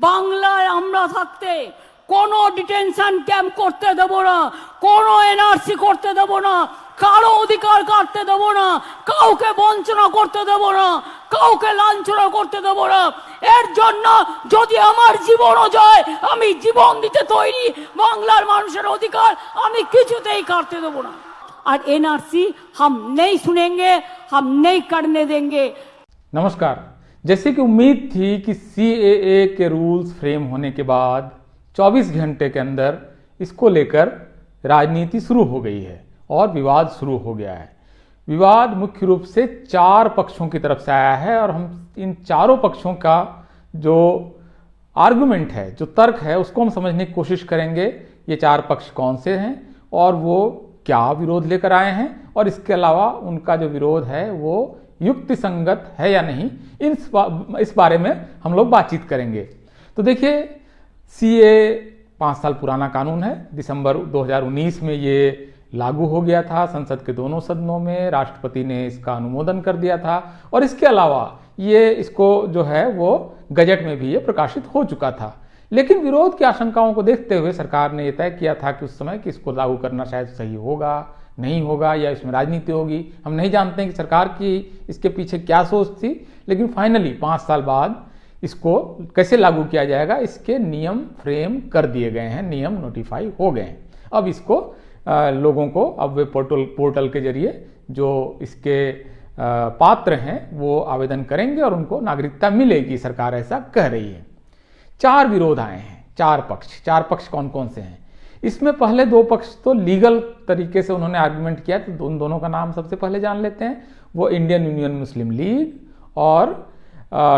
বাংলায় আমরা থাকতে কোনো ডিটেনশন ক্যাম্প করতে দেব না, কোনো এনআরসি করতে দেব না, কারো অধিকার কাটতে দেব না, কাউকে বঞ্চনা করতে দেব না, কাউকে লাঞ্ছনা করতে দেব না। এর জন্য যদি আমার জীবনও যায় আমি জীবন দিতে তৈরি। বাংলার মানুষের অধিকার আমি কিছুতেই কাটতে দেব না। और एनआरसी हम नहीं सुनेंगे, हम नहीं करने देंगे। नमस्कार। जैसे कि उम्मीद थी कि सीएए के रूल्स फ्रेम होने के बाद 24 घंटे के अंदर इसको लेकर राजनीति शुरू हो गई है और विवाद शुरू हो गया है। विवाद मुख्य रूप से 4 पक्षों की तरफ से आया है और हम इन चारों पक्षों का जो आर्गुमेंट है, जो तर्क है, उसको हम समझने की कोशिश करेंगे। ये 4 पक्ष कौन से हैं और वो क्या विरोध लेकर आए हैं और इसके अलावा उनका जो विरोध है वो युक्ति संगत है या नहीं, इस बारे में हम लोग बातचीत करेंगे। तो देखिए, सीए 5 साल पुराना कानून है। दिसंबर 2019 में ये लागू हो गया था। संसद के दोनों सदनों में राष्ट्रपति ने इसका अनुमोदन कर दिया था और इसके अलावा ये इसको जो है वो गजट में भी ये प्रकाशित हो चुका था। लेकिन विरोध की आशंकाओं को देखते हुए सरकार ने यह तय किया था कि उस समय कि इसको लागू करना शायद सही होगा, नहीं होगा, या इसमें राजनीति होगी। हम नहीं जानते हैं कि सरकार की इसके पीछे क्या सोच थी, लेकिन फाइनली 5 साल बाद इसको कैसे लागू किया जाएगा इसके नियम फ्रेम कर दिए गए हैं, नियम नोटिफाई हो गए हैं। अब इसको लोगों को अब वे पोर्टल के जरिए जो इसके पात्र हैं वो आवेदन करेंगे और उनको नागरिकता मिलेगी। सरकार ऐसा कह रही है। 4 विरोध आए हैं, 4 पक्ष कौन कौन से हैं? इसमें पहले 2 पक्ष तो लीगल तरीके से उन्होंने आर्गुमेंट किया, तो दोनों का नाम सबसे पहले जान लेते हैं। वो इंडियन यूनियन मुस्लिम लीग और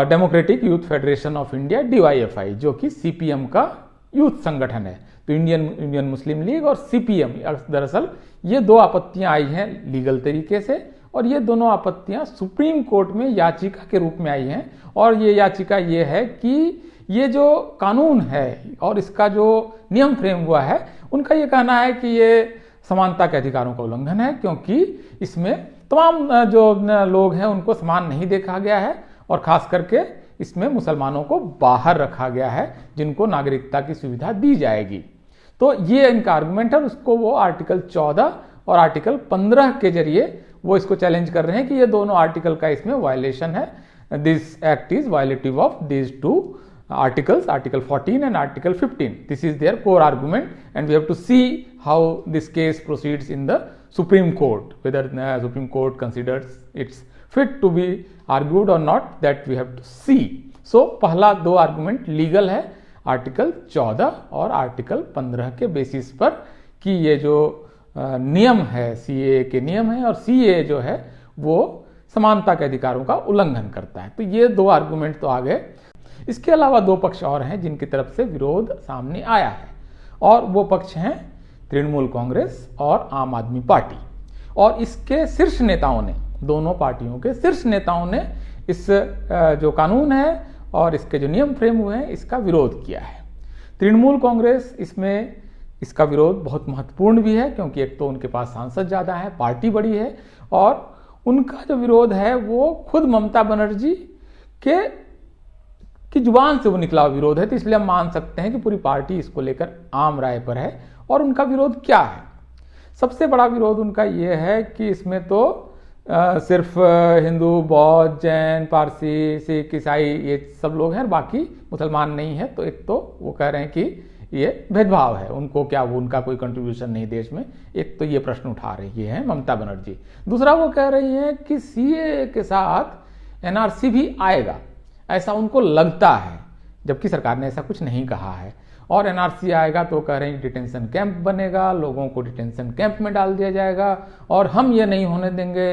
democratic youth federation of India DYFI, जो कि CPM का यूथ संगठन है। तो इंडियन यूनियन मुस्लिम लीग और CPM, दरअसल ये 2 आपत्तियां आई हैं लीगल तरीके से और ये दोनों आपत्तियां सुप्रीम कोर्ट में याचिका के रूप में आई हैं। और ये याचिका ये है कि ये जो कानून है और इसका जो नियम फ्रेम हुआ है, उनका ये कहना है कि ये समानता के अधिकारों का उल्लंघन है, क्योंकि इसमें तमाम जो लोग हैं उनको समान नहीं देखा गया है और खास करके इसमें मुसलमानों को बाहर रखा गया है जिनको नागरिकता की सुविधा दी जाएगी। तो ये इनका आर्गुमेंट है। उसको वो आर्टिकल 14 और आर्टिकल 15 के जरिए वो इसको चैलेंज कर रहे हैं कि ये दोनों आर्टिकल का इसमें वायलेशन है। This act is violative of this 2 articles, article 14 and article 15. This is their core argument, and we have to see how this case proceeds in the Supreme Court, whether the Supreme Court considers it's fit to be argued or not, that we have to see. So पहला 2 argument legal है, article 14 और article 15 के basis पर कि ये जो नियम है, CAA के नियम है और CAA जो है वो समानता के अधिकारों का उल्लंघन करता है। तो ये 2 आर्गुमेंट तो आ गए। इसके अलावा 2 पक्ष और हैं जिनकी तरफ से विरोध सामने आया है, और वो पक्ष हैं तृणमूल कांग्रेस और आम आदमी पार्टी। और इसके शीर्ष नेताओं ने, दोनों पार्टियों के शीर्ष नेताओं ने इस जो कानून है और इसके जो नियम फ्रेम हुए हैं इसका विरोध किया है। तृणमूल कांग्रेस इसमें इसका विरोध बहुत महत्वपूर्ण भी है, क्योंकि एक तो उनके पास सांसद ज़्यादा है, पार्टी बड़ी है, और उनका जो विरोध है वो खुद ममता बनर्जी की जुबान से वो निकला विरोध है। तो इसलिए हम मान सकते हैं कि पूरी पार्टी इसको लेकर आम राय पर है। और उनका विरोध क्या है? सबसे बड़ा विरोध उनका ये है कि इसमें तो सिर्फ हिंदू, बौद्ध, जैन, पारसी, सिख, ईसाई ये सब लोग हैं, बाकी मुसलमान नहीं है। तो एक तो वो कह रहे हैं कि ये भेदभाव है, उनको क्या, वो उनका कोई कंट्रीब्यूशन नहीं देश में। एक तो ये प्रश्न उठा रही है ममता बनर्जी। दूसरा वो कह रही है कि CAA के साथ NRC भी आएगा, ऐसा उनको लगता है, जबकि सरकार ने ऐसा कुछ नहीं कहा है। और NRC आएगा तो कह रहे हैं डिटेंशन कैंप बनेगा, लोगों को डिटेंशन कैंप में डाल दिया जाएगा और हम ये नहीं होने देंगे,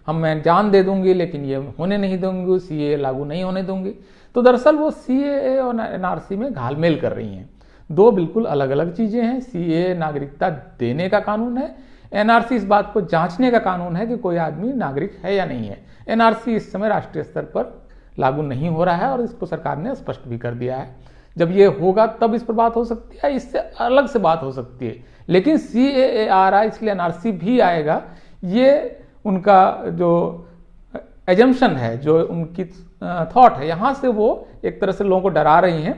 मैं जान दे दूंगी लेकिन ये होने नहीं दूंगी, CAA लागू नहीं होने दूंगी। तो दरअसल वो CAA और NRC में घालमेल कर रही हैं। 2 बिल्कुल अलग अलग चीजें हैं। CAA नागरिकता देने का कानून है, NRC इस बात को जांचने का कानून है कि कोई आदमी नागरिक है या नहीं है। NRC इस समय राष्ट्रीय स्तर पर लागू नहीं हो रहा है और इसको सरकार ने स्पष्ट भी कर दिया है। जब ये होगा तब इस पर बात हो सकती है, इससे अलग से बात हो सकती है। लेकिन CAA आ रहा है इसलिए NRC भी आएगा, ये उनका जो एजम्पशन है, जो उनकी थॉट है, यहाँ से वो एक तरह से लोगों को डरा रही हैं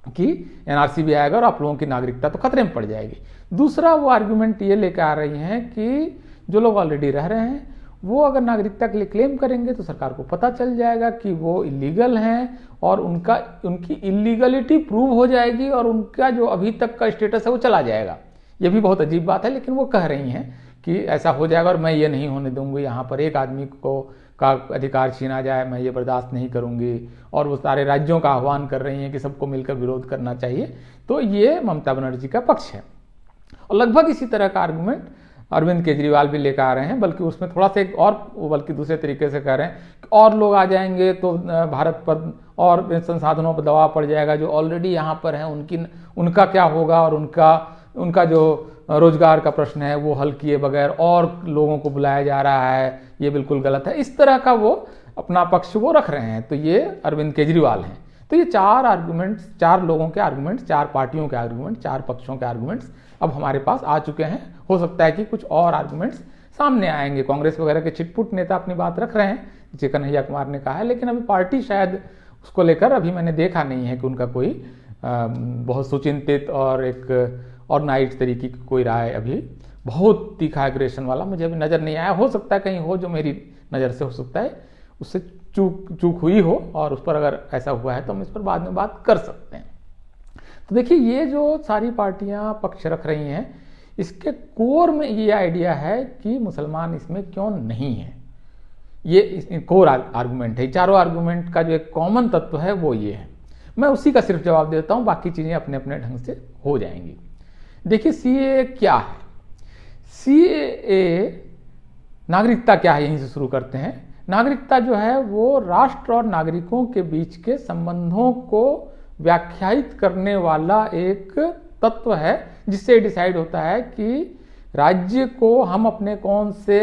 कि एनआरसी भी आएगा और आप लोगों की नागरिकता तो खतरे में पड़ जाएगी। दूसरा वो आर्गुमेंट ये लेकर आ रही हैं कि जो लोग ऑलरेडी रह रहे हैं वो अगर नागरिकता के लिए क्लेम करेंगे तो सरकार को पता चल जाएगा कि वो इलीगल हैं और उनकी इलीगलिटी प्रूव हो जाएगी और उनका जो अभी तक का स्टेटस है वो चला जाएगा। ये भी बहुत अजीब बात है, लेकिन वो कह रही हैं कि ऐसा हो जाएगा और मैं ये नहीं होने दूंगी, यहाँ पर एक आदमी का अधिकार छीना जाए, मैं ये बर्दाश्त नहीं करूंगी। और वो सारे राज्यों का आह्वान कर रही हैं कि सबको मिलकर विरोध करना चाहिए। तो ये ममता बनर्जी का पक्ष है और लगभग इसी तरह का आर्गुमेंट अरविंद केजरीवाल भी लेकर आ रहे हैं, बल्कि उसमें थोड़ा सा एक और बल्कि दूसरे तरीके से कह रहे हैं कि और लोग आ जाएंगे तो भारत पर और संसाधनों पर दबाव पड़ जाएगा, जो ऑलरेडी यहाँ पर हैं उनका क्या होगा, और उनका जो रोजगार का प्रश्न है वो हल किए बगैर और लोगों को बुलाया जा रहा है, ये बिल्कुल गलत है। इस तरह का वो अपना पक्ष वो रख रहे हैं। तो ये अरविंद केजरीवाल हैं। तो ये चार आर्गुमेंट्स, चार लोगों के आर्गुमेंट्स, चार पार्टियों के आर्गुमेंट्स, चार पक्षों के आर्गुमेंट्स अब हमारे पास आ चुके हैं। हो सकता है कि कुछ और आर्गुमेंट्स सामने आएंगे। कांग्रेस वगैरह के छिटपुट नेता अपनी बात रख रहे हैं, जैसे कन्हैया कुमार ने कहा है, लेकिन अभी पार्टी शायद उसको लेकर अभी मैंने देखा नहीं है कि उनका कोई बहुत सुचिंतित और एक ऑर्गेनाइज्ड तरीके की कोई राय, अभी बहुत तीखा एग्रेशन वाला मुझे अभी नज़र नहीं आया। हो सकता है कहीं हो, जो मेरी नज़र से हो सकता है उससे चूक हुई हो, और उस पर अगर ऐसा हुआ है तो हम इस पर बाद में बात कर सकते हैं। तो देखिए, ये जो सारी पार्टियां पक्ष रख रही हैं, इसके कोर में ये आइडिया है कि मुसलमान इसमें क्यों नहीं है। ये कोर आर्गुमेंट है। चारों आर्गुमेंट का जो एक कॉमन तत्व है वो ये है। मैं उसी का सिर्फ जवाब देता हूं, बाकी चीजें अपने अपने ढंग से हो जाएंगी। देखिए, सीएए क्या है। सीएए नागरिकता क्या है, यहीं से शुरू करते हैं। नागरिकता जो है वो राष्ट्र और नागरिकों के बीच के संबंधों को व्याख्यायित करने वाला एक तत्व है, जिससे डिसाइड होता है कि राज्य को हम अपने कौन से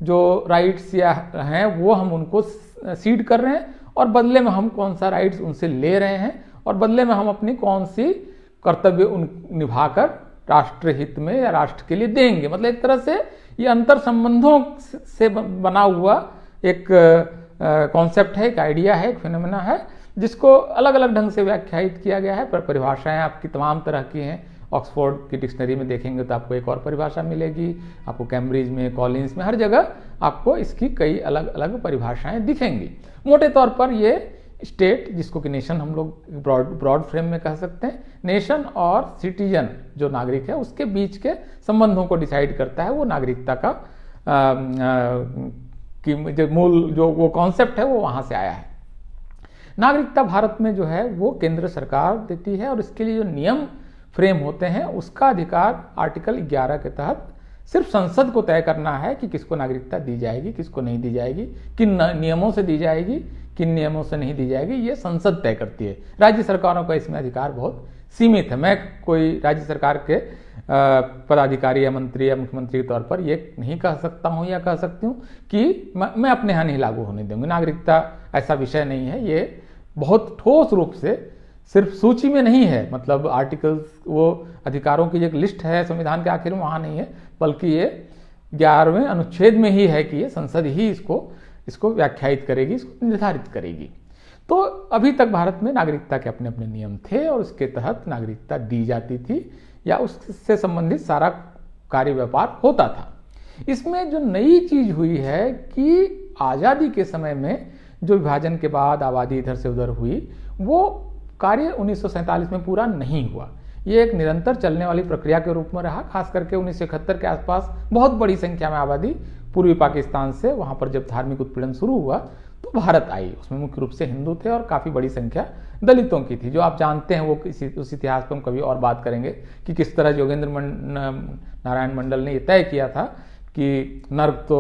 जो राइट्स या हैं वो हम उनको सीड कर रहे हैं, और बदले में हम कौन सा राइट्स उनसे ले रहे हैं, और बदले में हम अपनी कौन सी कर्तव्य निभाकर राष्ट्र हित में या राष्ट्र के लिए देंगे। मतलब एक तरह से ये अंतर संबंधों से बना हुआ एक कॉन्सेप्ट है, एक आइडिया है, एक फिनोमेना है, जिसको अलग अलग ढंग से व्याख्यायित किया गया है। पर परिभाषाएं आपकी तमाम तरह की हैं। ऑक्सफोर्ड की डिक्शनरी में देखेंगे तो आपको एक और परिभाषा मिलेगी, आपको कैम्ब्रिज में, कॉलिंस में, हर जगह आपको इसकी कई अलग अलग परिभाषाएं दिखेंगी। मोटे तौर पर ये स्टेट, जिसको कि नेशन हम लोग ब्रॉड फ्रेम में कह सकते हैं, नेशन और सिटीजन जो नागरिक है उसके बीच के संबंधों को डिसाइड करता है। वो नागरिकता का कि जो मूल जो वो कॉन्सेप्ट है वो वहां से आया है। नागरिकता भारत में जो है वो केंद्र सरकार देती है, और इसके लिए जो नियम फ्रेम होते हैं उसका अधिकार आर्टिकल 11 के तहत सिर्फ संसद को तय करना है कि किसको नागरिकता दी जाएगी, किसको नहीं दी जाएगी, किन नियमों से दी जाएगी, किन नियमों से नहीं दी जाएगी, ये संसद तय करती है। राज्य सरकारों का इसमें अधिकार बहुत सीमित है। मैं कोई राज्य सरकार के पदाधिकारी या मंत्री या मुख्यमंत्री के तौर पर ये नहीं कह सकता हूं या कह सकती हूं कि मैं अपने यहाँ नहीं लागू होने दूंगी। नागरिकता ऐसा विषय नहीं है। ये बहुत ठोस रूप से सिर्फ सूची में नहीं है, मतलब आर्टिकल्स, वो अधिकारों की एक लिस्ट है संविधान के आखिर में, वहां नहीं है, बल्कि ये 11वें अनुच्छेद में ही है कि ये संसद ही इसको व्याख्यायित करेगी, इसको निर्धारित करेगी। तो अभी तक भारत में नागरिकता के अपने अपने नियम थे, और उसके तहत नागरिकता दी जाती थी या उससे संबंधित सारा कार्य व्यापार होता था। इसमें जो नई चीज हुई है कि आजादी के समय में जो विभाजन के बाद आबादी इधर से उधर हुई, वो कार्य 1947 में पूरा नहीं हुआ। ये एक निरंतर चलने वाली प्रक्रिया के रूप में रहा। खास करके 1971 के आसपास बहुत बड़ी संख्या में आबादी पूर्वी पाकिस्तान से, वहां पर जब धार्मिक उत्पीड़न शुरू हुआ तो भारत आई। उसमें मुख्य रूप से हिंदू थे और काफी बड़ी संख्या दलितों की थी, जो आप जानते हैं। वो उस इतिहास पर हम कभी और बात करेंगे कि किस तरह योगेंद्र नारायण मंडल ने यह तय किया था कि नर्क तो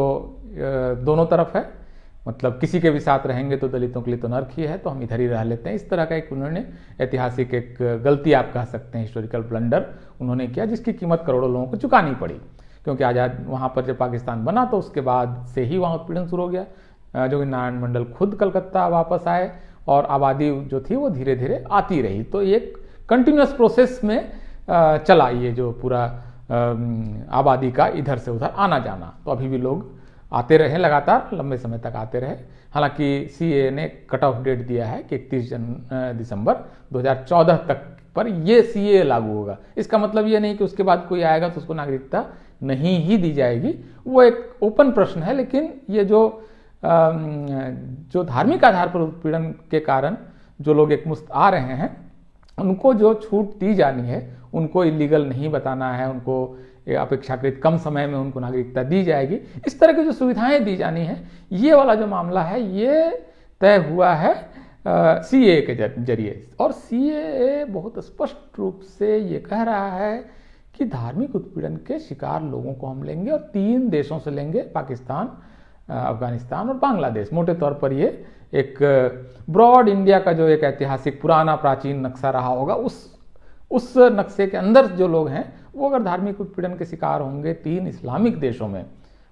दोनों तरफ है, मतलब किसी के भी साथ रहेंगे तो दलितों के लिए तो नर्क ही है, तो हम इधर ही रह लेते हैं। इस तरह का एक उन्होंने ऐतिहासिक एक गलती आप कह सकते हैं, हिस्टोरिकल ब्लंडर उन्होंने किया, जिसकी कीमत करोड़ों लोगों को चुकानी पड़ी। क्योंकि आज़ाद वहाँ पर जब पाकिस्तान बना तो उसके बाद से ही वहाँ उत्पीड़न शुरू हो गया। जो कि नारायण मंडल खुद कलकत्ता वापस आए और आबादी जो थी वो धीरे धीरे आती रही। तो एक कंटिन्यूस प्रोसेस में चला ये जो पूरा आबादी का इधर से उधर आना जाना। तो अभी भी लोग आते रहे, लगातार लंबे समय तक आते रहे। हालांकि सीए ने कट ऑफ डेट दिया है कि 31 दिसंबर 2014 तक पर ये सीए लागू होगा। इसका मतलब ये नहीं कि उसके बाद कोई आएगा तो उसको नागरिकता नहीं ही दी जाएगी, वो एक ओपन प्रश्न है। लेकिन ये जो धार्मिक आधार पर उत्पीड़न के कारण जो लोग एकमुश्त आ रहे हैं, उनको जो छूट दी जानी है, उनको इलीगल नहीं बताना है, उनको अपेक्षाकृत कम समय में उनको नागरिकता दी जाएगी, इस तरह की जो सुविधाएं दी जानी है, ये वाला जो मामला है ये तय हुआ है सीए के जरिए। और सीए बहुत स्पष्ट रूप से ये कह रहा है कि धार्मिक उत्पीड़न के शिकार लोगों को हम लेंगे और 3 देशों से लेंगे, पाकिस्तान, अफगानिस्तान और बांग्लादेश। मोटे तौर पर ये एक ब्रॉड इंडिया का जो एक ऐतिहासिक पुराना प्राचीन नक्शा रहा होगा, उस नक्शे के अंदर जो लोग हैं वो अगर धार्मिक उत्पीड़न के शिकार होंगे 3 इस्लामिक देशों में,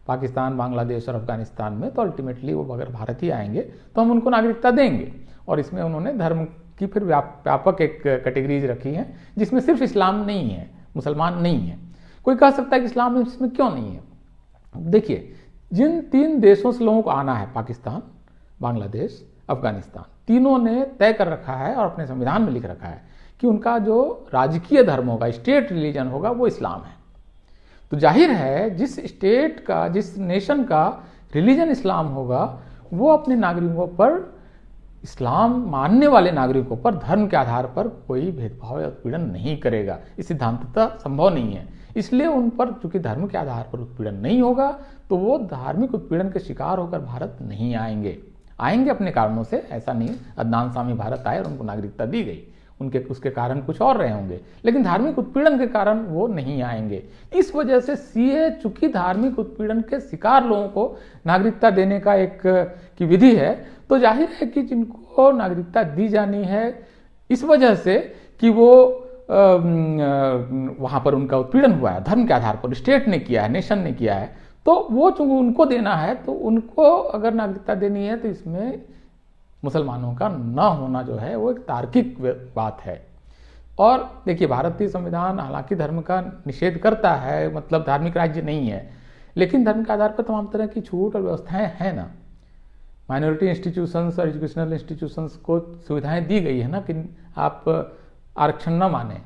पाकिस्तान, बांग्लादेश और अफगानिस्तान में, तो अल्टीमेटली वो अगर भारत ही आएंगे तो हम उनको नागरिकता देंगे। और इसमें उन्होंने धर्म की फिर व्यापक एक कैटेगरीज रखी है, जिसमें सिर्फ इस्लाम नहीं है, मुसलमान नहीं है। कोई कह सकता है कि इस्लाम इसमें क्यों नहीं है? देखिए, जिन 3 देशों से लोगों को आना है, पाकिस्तान, बांग्लादेश, अफगानिस्तान, तीनों ने तय कर रखा है और अपने संविधान में लिख रखा है कि उनका जो राजकीय धर्म होगा, स्टेट रिलीजन होगा, वो इस्लाम है। तो जाहिर है जिस स्टेट का, जिस नेशन का रिलीजन इस्लाम होगा, वो अपने नागरिकों पर, इस्लाम मानने वाले नागरिकों पर धर्म के आधार पर कोई भेदभाव या उत्पीड़न नहीं करेगा। इस सिद्धांततः संभव नहीं है। इसलिए उन पर चूंकि धर्म के आधार पर उत्पीड़न नहीं होगा, तो वो धार्मिक उत्पीड़न के शिकार होकर भारत नहीं आएंगे। आएंगे अपने कारणों से, ऐसा नहीं अदनान सामी भारत आए और उनको नागरिकता दी गई, उसके कारण कुछ और रहे होंगे, लेकिन धार्मिक उत्पीड़न के कारण वो नहीं आएंगे। इस वजह से सीए चूंकि धार्मिक उत्पीड़न के शिकार लोगों को नागरिकता देने का एक की विधि है, तो जाहिर है कि जिनको नागरिकता दी जानी है इस वजह से कि वो वहां पर उनका उत्पीड़न हुआ है, धर्म के आधार पर स्टेट ने किया है, नेशन ने किया है, तो वो चूंकि उनको देना है, तो उनको अगर नागरिकता देनी है तो इसमें मुसलमानों का न होना जो है वो एक तार्किक बात है। और देखिए, भारतीय संविधान हालांकि धर्म का निषेध करता है, मतलब धार्मिक राज्य नहीं है, लेकिन धर्म के आधार पर तमाम तरह की छूट और व्यवस्थाएं हैं ना। माइनॉरिटी इंस्टीट्यूशंस और एजुकेशनल इंस्टीट्यूशंस को सुविधाएं दी गई है ना कि आप आरक्षण न माने,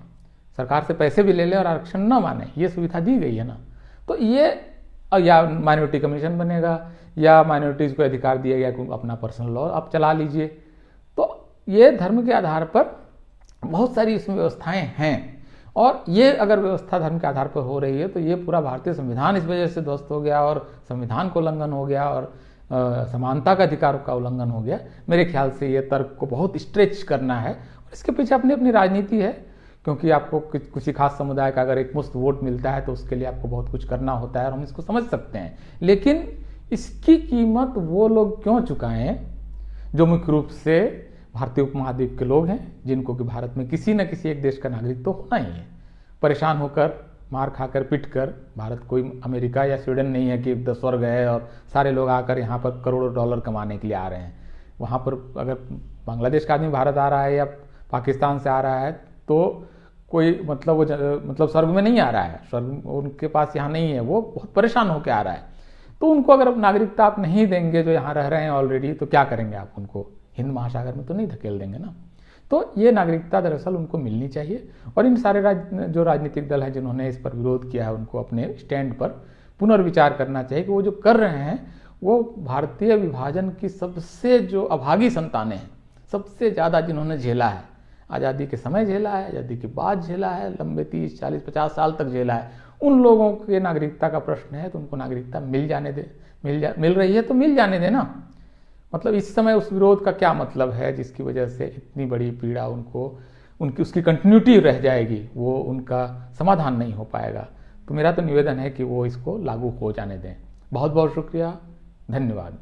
सरकार से पैसे भी ले लें और आरक्षण न माने, ये सुविधा दी गई है ना। तो ये, या माइनॉरिटी कमीशन बनेगा, या माइनॉरिटीज़ को अधिकार दिया गया कि अपना पर्सनल लॉ आप चला लीजिए। तो ये धर्म के आधार पर बहुत सारी इसमें व्यवस्थाएं हैं, और ये अगर व्यवस्था धर्म के आधार पर हो रही है तो ये पूरा भारतीय संविधान इस वजह से ध्वस्त हो गया और संविधान को उल्लंघन हो गया और समानता का अधिकार का उल्लंघन हो गया। मेरे ख्याल से ये तर्क को बहुत स्ट्रेच करना है, और इसके पीछे अपनी अपनी राजनीति है, क्योंकि आपको किसी खास समुदाय का अगर एक मुश्त वोट मिलता है तो उसके लिए आपको बहुत कुछ करना होता है, और हम इसको समझ सकते हैं। लेकिन इसकी कीमत वो लोग क्यों चुकाएं जो मुख्य रूप से भारतीय उपमहाद्वीप के लोग हैं, जिनको कि भारत में किसी न किसी एक देश का नागरिक तो होना ही है। परेशान होकर, मार खाकर, पिट कर, भारत कोई अमेरिका या स्वीडन नहीं है कि स्वर्ग है और सारे लोग आकर यहाँ पर करोड़ों डॉलर कमाने के लिए आ रहे हैं। वहाँ पर अगर बांग्लादेश का आदमी भारत आ रहा है या पाकिस्तान से आ रहा है तो कोई मतलब स्वर्ग में नहीं आ रहा है, स्वर्ग उनके पास यहाँ नहीं है, वो बहुत परेशान होकर आ रहा है। तो उनको अगर नागरिकता आप नहीं देंगे जो यहाँ रह रहे हैं ऑलरेडी, तो क्या करेंगे आप? उनको हिंद महासागर में तो नहीं धकेल देंगे ना। तो ये नागरिकता दरअसल उनको मिलनी चाहिए, और इन सारे जो राजनीतिक दल हैं जिन्होंने इस पर विरोध किया है, उनको अपने स्टैंड पर पुनर्विचार करना चाहिए कि वो जो कर रहे हैं वो भारतीय विभाजन की सबसे जो अभागी संतानें हैं, सबसे ज़्यादा जिन्होंने झेला है, आज़ादी के समय झेला है, आज़ादी के बाद झेला है, लंबे 30, 40, 50 साल तक झेला है, उन लोगों के नागरिकता का प्रश्न है। तो उनको नागरिकता मिल जाने दे, मिल रही है तो मिल जाने देना। मतलब इस समय उस विरोध का क्या मतलब है जिसकी वजह से इतनी बड़ी पीड़ा उनकी उसकी कंटिन्यूटी रह जाएगी, वो उनका समाधान नहीं हो पाएगा। तो मेरा तो निवेदन है कि वो इसको लागू हो जाने दें। बहुत बहुत शुक्रिया, धन्यवाद।